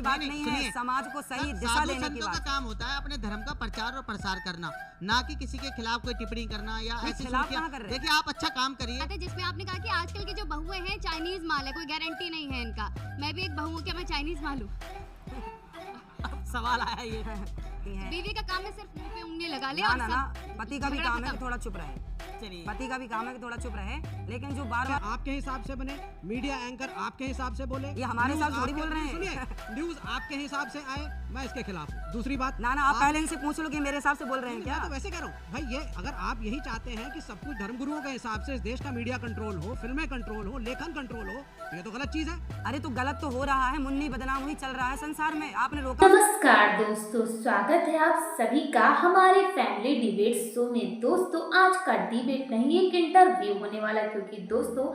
की बात नहीं है, समाज को सही दिशा देने की बात। का काम होता है अपने धर्म का प्रचार और प्रसार करना, ना कि किसी के खिलाफ कोई टिप्पणी करना या ऐसी कर। देखिए आप अच्छा काम करिए। जिसमें आपने कहा कि आजकल की जो बहुएं हैं चाइनीज माल है, कोई गारंटी नहीं है इनका। मैं भी एक बहू हूँ, क्या मैं चाइनीज माल हूँ? सवाल आया ये। बीवी का काम है सिर्फ मुंह पे उंगली लगा ले। ना, पति का भी काम है कि थोड़ा चुप रहे। पति का भी काम है कि थोड़ा चुप रहे, लेकिन जो बार बार आपके हिसाब से बने, मीडिया एंकर आपके हिसाब से बोले, ये हमारे हिसाब थोड़ी बोल रहे हैं। सुनिए, न्यूज आपके हिसाब से आए, मैं इसके खिलाफ हूँ। दूसरी बात, ना आप पहले इनसे पूछ लो कि मेरे हिसाब से बोल रहे हैं क्या? मैं तो वैसे कह रहा हूँ भाई, ये अगर आप यही चाहते हैं कि सब कुछ धर्मगुरुओं के हिसाब से इस देश का मीडिया कंट्रोल हो, फिल्में कंट्रोल हो, लेखन कंट्रोल हो, ये तो गलत चीज है। अरे तो गलत तो हो रहा है, मुन्नी बदनाम हुई चल रहा है संसार में, आपने रोका। नमस्कार दोस्तों, स्वागत है आप सभी का हमारे फैमिली डिबेट शो में। दोस्तों आज का डिबेट नहीं, एक इंटरव्यू होने वाला, क्योंकि दोस्तों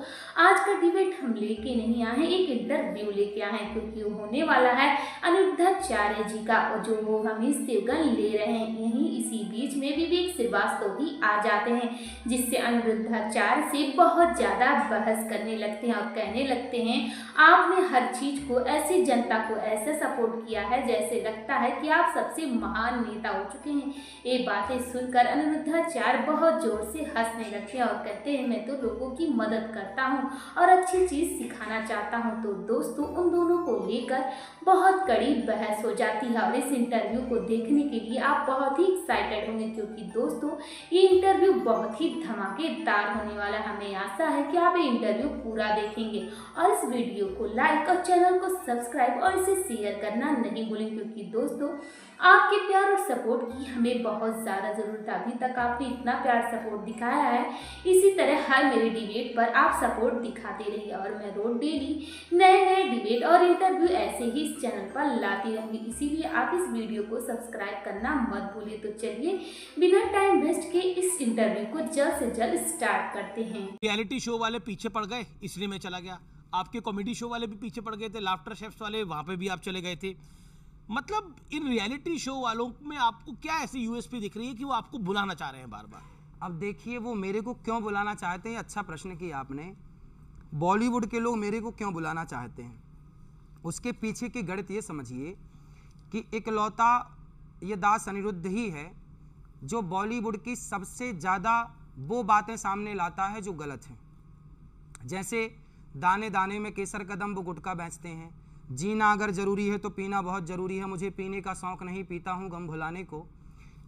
आज का डिबेट हम लेके नहीं आए हैं, एक इंटरव्यू लेके आए हैं, क्योंकि वो होने वाला है अनिरुद्धाचार्य जी का, और जो वो हम इस सेवगन ले रहे हैं। यहीं इसी बीच में विवेक श्रीवास्तव भी आ जाते हैं, जिससे अनिरुद्धाचार्य से बहुत ज़्यादा बहस करने लगते हैं और कहने लगते हैं आपने हर चीज़ को ऐसी जनता को ऐसे सपोर्ट किया है जैसे लगता है कि आप सबसे महान नेता हो चुके हैं। ये बातें सुनकर अनिरुद्धाचार्य बहुत जोर से हंसने लगते हैं और कहते हैं मैं तो लोगों की मदद करता हूँ और अच्छी चीज़ सिखाना चाहता हूँ। तो दोस्तों उन दोनों को लेकर बहुत कड़ी बहस हो जाती है, और इस इंटरव्यू को देखने के लिए आप बहुत ही एक्साइटेड होंगे, क्योंकि दोस्तों ये इंटरव्यू बहुत ही धमाकेदार होने वाला है। हमें आशा है कि आप ये इंटरव्यू पूरा देखेंगे और इस वीडियो को लाइक और चैनल को सब्सक्राइब और इसे शेयर करना नहीं भूलें, क्योंकि दोस्तों आपके प्यार और सपोर्ट की हमें बहुत ज़्यादा ज़रूरत है। अभी तक आपने इतना प्यार सपोर्ट दिखाया है, इसी तरह हर मेरे डिबेट पर आप सपोर्ट दिखाते रहिए, और मैं रोज डेली नए नए डिबेट और इंटरव्यू ऐसे ही इस चैनल पर लाती रहूँगी। इसीलिए आप इस वीडियो को सब्सक्राइब करना मत भूलिए। तो चलिए बिना टाइम वेस्ट के इस इंटरव्यू को जल्द से जल्द स्टार्ट करते हैं। रियलिटी शो वाले पीछे पड़ गए इसलिए मैं चला गया, आपके कॉमेडी शो वाले भी पीछे पड़ गए थे, लाफ्टर शेफ्स वाले वहाँ पे भी आप चले गए थे। मतलब इन रियलिटी शो वालों में आपको क्या ऐसी यूएसपी दिख रही है कि वो आपको बुलाना चाह रहे हैं बार बार? अब देखिए वो मेरे को क्यों बुलाना चाहते हैं, अच्छा प्रश्न किया आपने। बॉलीवुड के लोग मेरे को क्यों बुलाना चाहते हैं, उसके पीछे की गणित ये समझिए कि इकलौता ये दास अनिरुद्ध ही है जो बॉलीवुड की सबसे ज़्यादा वो बातें सामने लाता है जो गलत हैं। जैसे दाने दाने में केसर कदम, वो गुटखा बेचते हैं। जीना अगर ज़रूरी है तो पीना बहुत ज़रूरी है, मुझे पीने का शौक़ नहीं, पीता हूँ गम भुलाने को।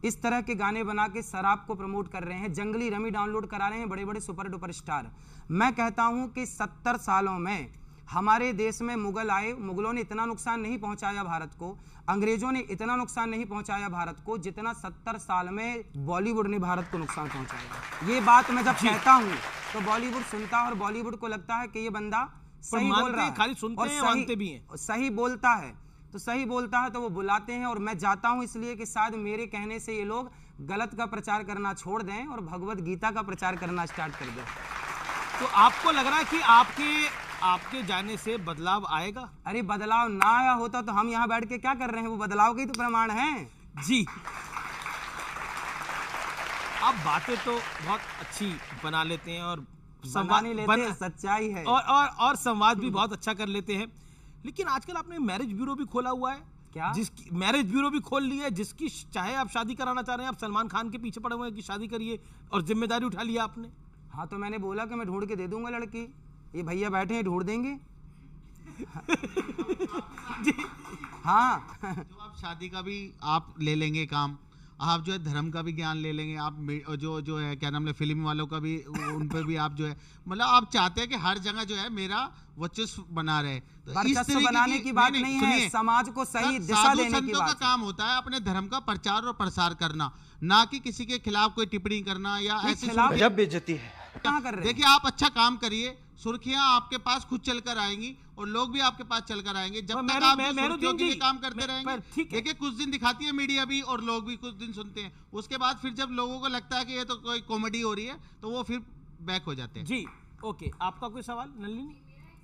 इस तरह के गाने बना के शराब को प्रमोट कर रहे हैं, जंगली रमी डाउनलोड करा रहे हैं बड़े बड़े सुपर डुपर स्टार। मैं कहता हूँ कि 70 सालों में हमारे देश में मुगल आए, मुगलों ने इतना नुकसान नहीं पहुँचाया भारत को, अंग्रेज़ों ने इतना नुकसान नहीं पहुँचाया भारत को जितना 70 साल में बॉलीवुड ने भारत को नुकसान पहुँचाया। ये बात मैं जब कहता हूँ तो बॉलीवुड सुनता है और बॉलीवुड को लगता है कि ये बंदा सही बोल रहा है, खाली सुनते हैं, मानते भी हैं। सही बोलता है तो सही बोलता है तो वो बुलाते हैं, और मैं जाता हूं इसलिए कि शायद मेरे कहने से ये लोग गलत का प्रचार करना छोड़ दें और भगवत गीता का प्रचार करना स्टार्ट कर दें। तो आपको लग रहा है कि आपके जाने से बदलाव आएगा? अरे बदलाव ना आया होता तो हम यहाँ बैठ के क्या कर रहे हैं, वो बदलाव के ही तो प्रमाण हैं जी। आप बातें तो बहुत अच्छी बना लेते हैं और संवाद लेते हैं, सच्चाई है, और संवाद भी बहुत अच्छा कर लेते हैं, लेकिन आजकल आपने मैरिज ब्यूरो भी खोला हुआ है। क्या? जिसकी मैरिज ब्यूरो भी खोल ली है, जिसकी चाहे आप शादी कराना चाह रहे हैं, आप सलमान खान के पीछे पड़े हुए हैं कि शादी करिए, और जिम्मेदारी उठा लिया आपने। हाँ तो मैंने बोला कि मैं ढूंढ के दे दूंगा लड़की, ये भैया बैठे हैं ढूंढ देंगे। जी हाँ जो आप शादी का भी आप ले लेंगे काम, आप जो है धर्म का भी ज्ञान ले लेंगे, आप जो है क्या नाम है फिल्म वालों का भी, उन पर भी आप जो है मतलब आप चाहते हैं कि हर जगह जो है मेरा वर्चस्व बना रहे। तो इस तरह बनाने की बात नहीं है, समाज को सही दिशा देने की बात। का काम होता है अपने धर्म का प्रचार और प्रसार करना, ना कि किसी के खिलाफ कोई टिप्पणी करना या ऐसे। गजब बेइज्जती है। कहाँ कर रहे हैं? देखिए आप अच्छा काम करिए, सुर्खियां आपके पास खुद चलकर आएंगी और लोग भी आपके पास चलकर आएंगे। जब तक आप सुर्खियों के लिए काम करते रहेंगे, देखिए कुछ दिन दिखाती है मीडिया भी और लोग भी कुछ दिन सुनते हैं, उसके बाद फिर जब लोगों को लगता है कि ये तो कोई कॉमेडी हो रही है तो वो फिर बैक हो जाते हैं। जी ओके, आपका कोई सवाल नलिनी?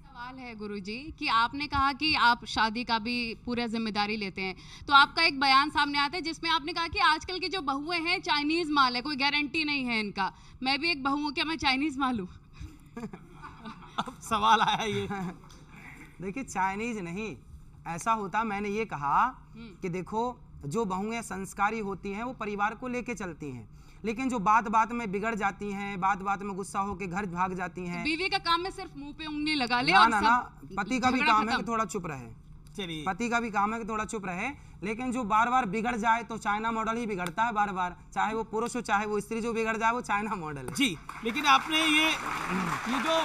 सवाल है गुरुजी कि आपने कहा कि आप शादी का भी पूरा जिम्मेदारी लेते हैं, तो आपका एक बयान सामने आता है जिसमें आपने कहा कि आजकल की जो बहुएं हैं चाइनीज माल है, कोई गारंटी नहीं है इनका। मैं भी एक बहू हूँ, क्या मैं चाइनीज माल हूँ? अब सवाल आया ये। देखिए चाइनीज नहीं, ऐसा होता, मैंने ये कहा कि देखो जो बहुएं संस्कारी होती हैं वो परिवार को लेके चलती हैं, लेकिन जो बात बात में बिगड़ जाती हैं, बात बात में गुस्सा होके घर भाग जाती हैं। बीवी का काम है सिर्फ मुंह पे उंगली लगा ले ना, और ना, सब ना, पति का भी काम है कि थोड़ा चुप रहे। चलिए, पति का भी काम है कि थोड़ा चुप रहे, लेकिन जो बार बार बिगड़ जाए तो चाइना मॉडल ही बिगड़ता है बार बार, चाहे वो पुरुष हो चाहे वो स्त्री, जो बिगड़ जाए वो चाइना मॉडल है। जी, लेकिन आपने ये जो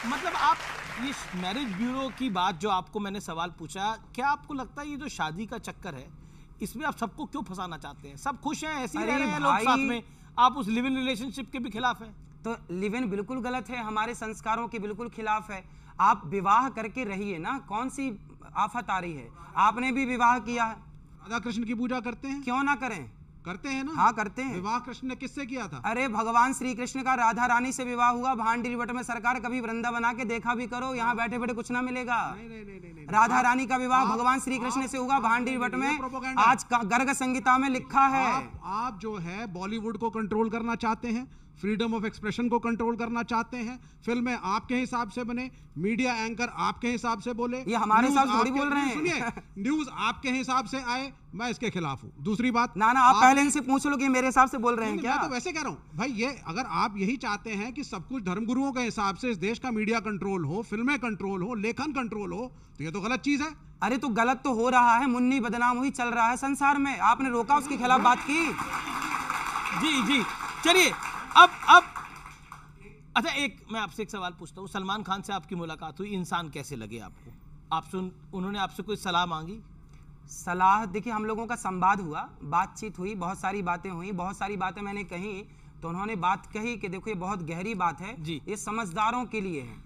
मतलब आप ये मैरिज ब्यूरो की बात जो आपको मैंने सवाल पूछा, क्या आपको लगता है ये जो शादी का चक्कर है इसमें आप सबको क्यों फंसाना चाहते हैं? सब खुश हैं, ऐसे ही रह रहे हैं लोग साथ में, आप उस लिव इन रिलेशनशिप के भी खिलाफ हैं? तो लिव इन बिल्कुल गलत है, हमारे संस्कारों के बिल्कुल खिलाफ है। आप विवाह करके रहिए ना, कौन सी आफत आ रही है? आपने भी विवाह किया है। राधा कृष्ण की पूजा करते हैं? क्यों ना करें? करते हैं ना। हाँ करते हैं। विवाह कृष्ण ने किससे किया था? अरे भगवान श्री कृष्ण का राधा रानी से विवाह हुआ। भांडी वट में सरकार कभी वृंदावन आके देखा भी करो, यहाँ बैठे बैठे कुछ ना मिलेगा। नहीं। राधा रानी का विवाह भगवान श्री कृष्ण से हुआ भांडी वट में, आज गर्ग संहिता में लिखा है। आप जो है बॉलीवुड को कंट्रोल करना चाहते हैं, फ्रीडम ऑफ एक्सप्रेशन को कंट्रोल करना चाहते हैं, फिल्में आपके हिसाब से बने, मीडिया एंकर आपके हिसाब से बोले, ये हमारे हिसाब से थोड़ी बोल रहे हैं। सुनिए, न्यूज आपके हिसाब से आए, मैं इसके खिलाफ हूँ। दूसरी बात, ना आप पहले इनसे पूछ लो कि मेरे हिसाब से बोल रहे हैं क्या? मैं तो वैसे कह रहा हूँ भाई, ये अगर आप यही चाहते हैं कि सब कुछ धर्मगुरुओं के हिसाब से इस देश का मीडिया कंट्रोल हो, फिल्में कंट्रोल हो, लेखन कंट्रोल हो, तो ये तो गलत चीज है। अरे तो गलत तो हो रहा है, मुन्नी बदनाम हुई चल रहा है संसार में, आपने रोका उसके खिलाफ बात की? जी, चलिए अब अच्छा, मैं आपसे एक सवाल पूछता हूँ। सलमान खान से आपकी मुलाकात हुई, इंसान कैसे लगे आपको? उन्होंने आपसे कोई सलाह मांगी? सलाह देखिए, हम लोगों का संवाद हुआ, बातचीत हुई, बहुत सारी बातें हुई, बहुत सारी बातें मैंने कही, तो उन्होंने बात कही कि देखो ये बहुत गहरी बात है जी, ये समझदारों के लिए है।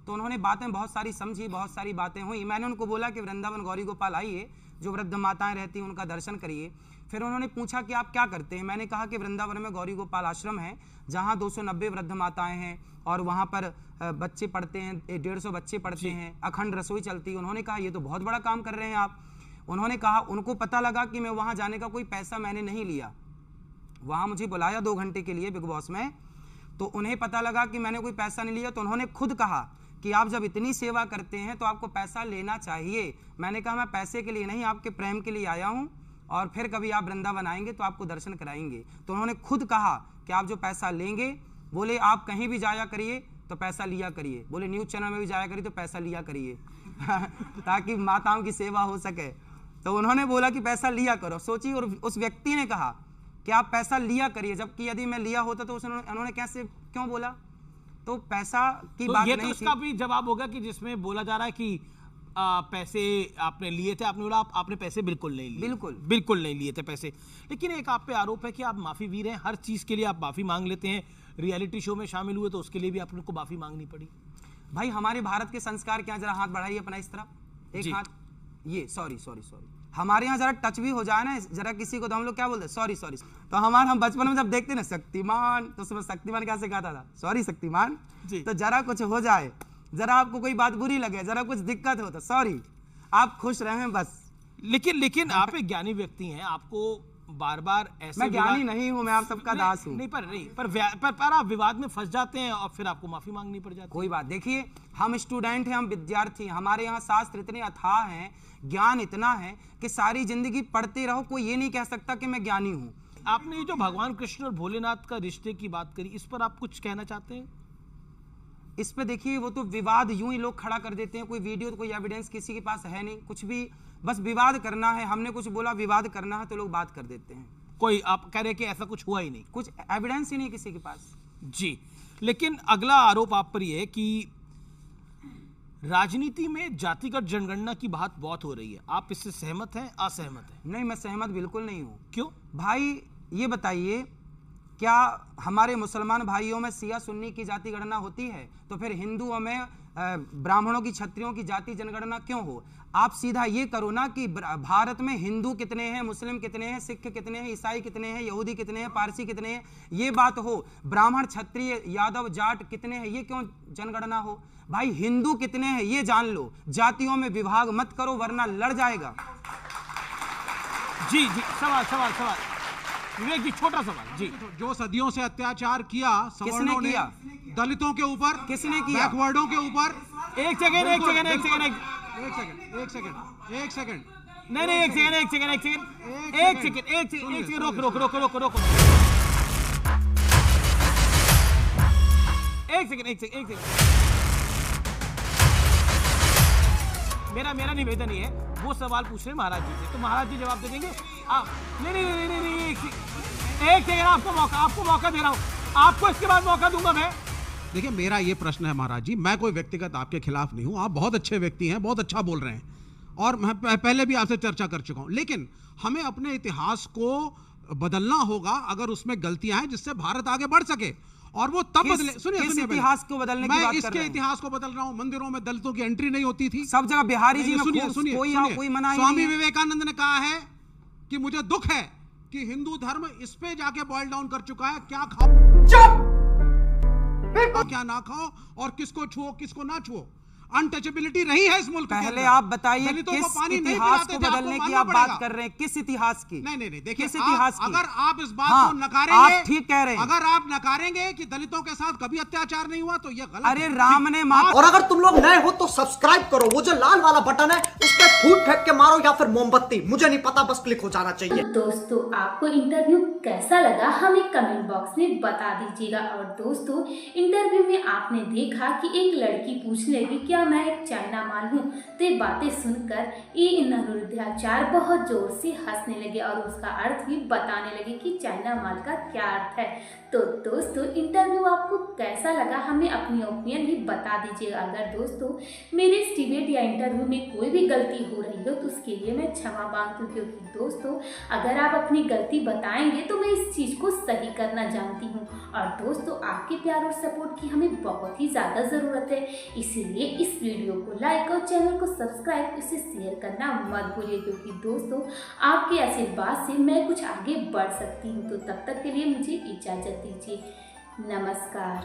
तो उन्होंने बातें बहुत सारी समझी, बहुत सारी बातें हुई। मैंने उनको बोला कि वृंदावन गौरी गोपाल आइए, जो वृद्ध माताएं रहती हैं उनका दर्शन करिए। फिर उन्होंने पूछा कि आप क्या करते हैं? मैंने कहा कि वृंदावन में गौरी गोपाल आश्रम है, जहाँ 290 वृद्ध माताएं हैं और वहाँ पर बच्चे पढ़ते हैं, 150 बच्चे पढ़ते हैं, अखंड रसोई चलती है। उन्होंने कहा ये तो बहुत बड़ा काम कर रहे हैं आप। उन्होंने कहा उनको पता लगा कि मैं वहाँ जाने का कोई पैसा मैंने नहीं लिया, वहाँ मुझे बुलाया 2 घंटे के लिए बिग बॉस में, तो उन्हें पता लगा कि मैंने कोई पैसा नहीं लिया। तो उन्होंने खुद कहा कि आप जब इतनी सेवा करते हैं तो आपको पैसा लेना चाहिए। मैंने कहा मैं पैसे के लिए नहीं, आपके प्रेम के लिए आया हूँ, और फिर कभी आप वृंदावन आएंगे तो आपको दर्शन कराएंगे। तो उन्होंने खुद कहा कि आप जो पैसा लेंगे, बोले आप कहीं भी जाया करिए तो पैसा लिया करिए, बोले न्यूज़ चैनल में भी जाया करिए तो पैसा लिया करिए ताकि माताओं की सेवा हो सके। तो उन्होंने बोला कि पैसा लिया करो। सोचिए, और उस व्यक्ति ने कहा कि आप पैसा लिया करिए, जबकि यदि मैं लिया होता तो उन्होंने कैसे क्यों बोला? तो पैसा की बात ये नहीं तो उसका भी जवाब होगा कि जिसमें बोला जा रहा है कि पैसे आपने लिए थे, आपने बोला आपने पैसे बिल्कुल नहीं लिए, बिल्कुल नहीं लिए थे पैसे। लेकिन एक आप पे आरोप है कि आप माफी वीर हैं, हर चीज के लिए आप माफी मांग लेते हैं। रियलिटी शो में शामिल हुए तो उसके लिए भी आपको माफी मांगनी पड़ी। भाई हमारे भारत के संस्कार क्या, जरा हाथ बढ़ाइए अपना इस तरफ, एक हाथ, ये सॉरी, हमारे यहाँ जरा टच भी हो जाए ना जरा किसी को, तो हम लोग क्या बोलते हैं? सॉरी। तो हम बचपन में जब देखते ना शक्तिमान, तो उसमें शक्तिमान क्या सिखाता था? सॉरी शक्तिमान। तो जरा कुछ हो जाए, जरा आपको कोई बात बुरी लगे, जरा कुछ दिक्कत हो तो सॉरी, आप खुश रहें बस। लेकिन आप एक ज्ञानी व्यक्ति हैं, आपको बार बार ऐसे, मैं ज्ञानी नहीं हूं, मैं आप सबका दास हूं। पर आप विवाद में फंस जाते हैं और फिर आपको माफी मांगनी पड़ जाती है। कोई बात, देखिए हम स्टूडेंट हैं, हम विद्यार्थी हैं, हमारे यहाँ शास्त्र इतने अथाह हैं, ज्ञान इतना है कि सारी जिंदगी पढ़ते रहो, कोई ये नहीं कह सकता कि मैं ज्ञानी हूँ। आपने ये जो भगवान कृष्ण और भोलेनाथ का रिश्ते की बात करी, इस पर आप कुछ कहना चाहते हैं? इस पे देखिए, वो तो विवाद यूं ही लोग खड़ा कर देते हैं, कोई वीडियो तो कोई एविडेंस किसी के पास है नहीं, कुछ भी, बस विवाद करना है। हमने कुछ बोला विवाद करना है तो लोग बात कर देते हैं। कोई आप कह रहे हैं कि ऐसा कुछ हुआ ही नहीं, कुछ एविडेंस ही नहीं किसी के पास। जी, लेकिन अगला आरोप आप पर यह है कि राजनीति में जातिगत जनगणना की बात बहुत हो रही है, आप इससे सहमत हैं, असहमत हैं? नहीं, मैं सहमत बिल्कुल नहीं हूँ। क्यों? भाई ये बताइए, क्या हमारे मुसलमान भाइयों में सिया सुन्नी की जाति गणना होती है? तो फिर हिंदुओं में ब्राह्मणों की, क्षत्रियों की जाति जनगणना क्यों हो? आप सीधा ये करो ना कि भारत में हिंदू कितने हैं, मुस्लिम कितने हैं, सिख कितने हैं, ईसाई कितने हैं, यहूदी कितने हैं, पारसी कितने हैं, ये बात हो। ब्राह्मण, क्षत्रिय, यादव, जाट कितने हैं, ये क्यों जनगणना हो? भाई हिंदू कितने हैं ये जान लो, जातियों में विभाग मत करो वरना लड़ जाएगा। जी, सवाल विवेक जी, छोटा सवाल जी। जो सदियों से अत्याचार किया किसने किया? दलितों के ऊपर, किसने किया? बैकवर्डों के ऊपर। एक सेकंड एक सेकंड नहीं एक सेकंड रोक एक सेकंड मेरा निवेदन ही है, वो सवाल पूछ रहे हैं महाराज जी से, तो महाराज जी जवाब दे देंगे आप। नहीं एक सेकंड, आपको मौका दे रहा हूं, आपको इसके बाद मौका दूंगा मैं। देखिए मेरा ये प्रश्न है महाराज जी, मैं कोई व्यक्तिगत आपके खिलाफ नहीं हूं, आप बहुत अच्छे व्यक्ति हैं, बहुत अच्छा बोल रहे हैं और मैं पहले भी आपसे चर्चा कर चुका हूं, लेकिन हमें अपने इतिहास को बदलना होगा अगर उसमें गलतियां हैं जिससे भारत आगे बढ़ सके, और वो तब बदले। सुनिए इतिहास को बदलने की बात कर रहे हैं। इसके इतिहास को बदल रहा हूं। मंदिरों में दलितों की एंट्री नहीं होती थी सब जगह। बिहारी जी सुनिए कोई मना ही स्वामी नहीं। विवेकानंद ने कहा है कि मुझे दुख है कि हिंदू धर्म इस पे जाके बॉयल डाउन कर चुका है, क्या खाओ क्या ना खाओ और किसको छुओ किसको ना छुओ। अनटचेबिलिटी रही है इस मुल्क पहले आप बताइए किस इतिहास को बदलने की आप बात कर रहे हैं, किस इतिहास की? नहीं देखिए, किस इतिहास की? अगर आप इस बात को नकारेंगे, आप ठीक कह रहे हैं। अगर आप नकारेंगे कि दलितों के साथ कभी अत्याचार नहीं हुआ तो ये गलत। अरे राम ने माँ, और अगर तुम लोग नए हो तो सब्सक्राइब करो, वो जो लाल वाला बटन है उस पर फूट फेंक के मारो या फिर मोमबत्ती, मुझे नहीं पता, बस क्लिक हो जाना चाहिए। दोस्तों आपको इंटरव्यू कैसा लगा हमें कमेंट बॉक्स में बता दीजिएगा। और दोस्तों इंटरव्यू में आपने देखा कि एक लड़की पूछने लगी क्या मैं एक चाइना माल हूँ, तो ये बातें सुनकर ये नरुद्याचार बहुत जोर से हंसने लगे और उसका अर्थ भी बताने लगे कि चाइना माल का क्या अर्थ है। तो दोस्तों इंटरव्यू आपको कैसा लगा हमें अपनी ओपिनियन भी बता दीजिएगा। अगर दोस्तों मेरे इस डिबेट या इंटरव्यू में कोई भी गलती हो रही हो तो उसके लिए मैं क्षमा मांगती हूँ, क्योंकि दोस्तों अगर आप अपनी गलती बताएंगे तो मैं इस चीज़ को सही करना जानती हूँ। और दोस्तों आपके प्यार और सपोर्ट की हमें बहुत ही ज़्यादा ज़रूरत है, इसीलिए इस वीडियो को लाइक और चैनल को सब्सक्राइब इसे शेयर करना मत भूलिए, क्योंकि दोस्तों आपके आशीर्वाद से मैं कुछ आगे बढ़ सकती हूँ। तो तब तक के लिए मुझे इजाज़त दीजिए, नमस्कार।